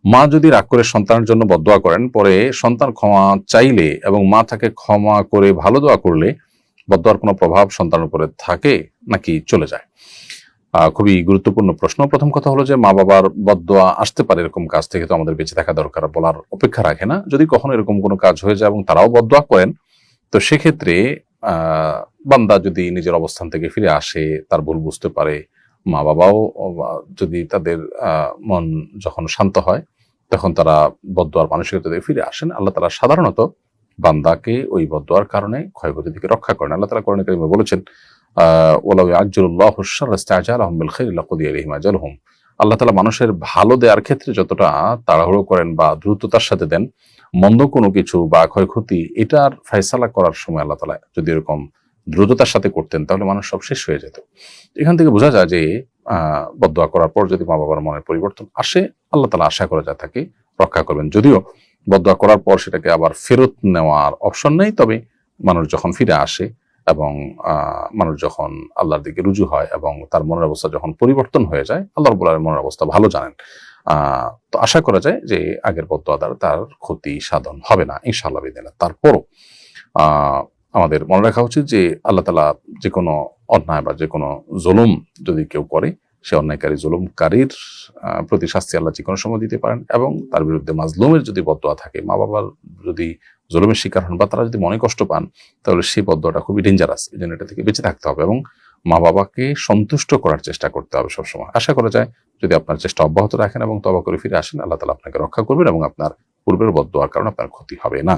মা যদি রাগ করে সন্তানের জন্য বদদোয়া করেন, পরে সন্তান ক্ষমা চাইলে এবং মা তাকে ক্ষমা করে ভালো দোয়া করলে বদদোয়ার কোনো প্রভাব সন্তানের উপরে থাকে নাকি চলে যায়? খুবই গুরুত্বপূর্ণ প্রশ্ন। প্রথম কথা হলো যে মা বাবার বদদোয়া আসতে পারে, এরকম কাজ থেকে তো আমাদের বেঁচে থাকা দরকার, বলার অপেক্ষা রাখে না। যদি কখনো এরকম কোনো কাজ হয়ে যায় এবং তারাও বদদোয়া করেন, তো সেক্ষেত্রে বান্দা যদি নিজের অবস্থান থেকে ফিরে আসে, তার ভুল বুঝতে পারে, মা বাবাও যদি তাদের মন যখন শান্ত হয়, তখন তারা বদদোয়ার মানসিকতা থেকে ফিরে আসেন, আল্লাহ তাআলা সাধারণত বান্দাকে ওই বদদোয়ার কারণে ক্ষয়ক্ষতি থেকে রক্ষা করেন। আল্লাহ তাআলা কোরআনে কারিমে বলেছেন, ওয়ালাউ ইয়াজ্জালুল্লাহু আশ-শাররা ইসতা'জালাহুম বিল খাইরি লাকুদিয়া ইলাইহিম আজালুহুম। আল্লাহ তাআলা মানুষের ভালো দেওয়ার ক্ষেত্রে যতটা তাড়াহুড়ো করেন বা দ্রুততার সাথে দেন, মন্দ কোনো কিছু বা ক্ষয়ক্ষতি এটার ফায়সালা করার সময় আল্লাহ তাআলা যদি এরকম দ্রুততার সাথে করতেন, তাহলে মানুষ সব শেষ হয়ে যেত। এখান থেকে বোঝা যায় যে বদদোয়া করার পর যদি মা বাবার মনের পরিবর্তন আসে, আল্লাহ তাআলা আশা করা যায় তাকে রক্ষা করবেন। যদিও বদদোয়া করার পর সেটাকে আবার ফেরত নেওয়ার অপশন নেই, তবে মানুষ যখন ফিরে আসে এবং মানুষ যখন আল্লাহর দিকে রুজু হয় এবং তার মনের অবস্থা যখন পরিবর্তন হয়ে যায়, আল্লাহ রাব্বুল আলামিন মনের অবস্থা ভালো জানেন। তো আশা করা যায় যে আগের বদদোয়া দ্বারা তার ক্ষতি সাধন হবে না ইনশাআল্লাহ বিদিনিল্লাহ। তারপরও আহ আমাদের মনে রাখা উচিত যে আল্লাহ তাআলা যে কোনো অন্যায় বা যে কোনো জুলুম যদি কেউ করে, সে অন্যায়কারী জুলুমকারীর প্রতি শাস্তি আল্লাহ যে কোনো সময় দিতে পারেন, এবং তার বিরুদ্ধে মাজলুমের যদি বদদোয়া থাকে, মা বাবার যদি জুলুমের শিকার হন বা তারা যদি মনে কষ্ট পান, তাহলে সেই বদদোয়াটা খুবই ডেঞ্জারাস। এই জন্য এটা থেকে বেঁচে থাকতে হবে এবং মা বাবাকে সন্তুষ্ট করার চেষ্টা করতে হবে সবসময়। আশা করা যায় যদি আপনার চেষ্টা অব্যাহত রাখেন এবং তওবা করে ফিরে আসেন, আল্লাহ তাআলা আপনাকে রক্ষা করবেন এবং আপনার পূর্বের বদদোয়ার কারণে আপনার ক্ষতি হবে না।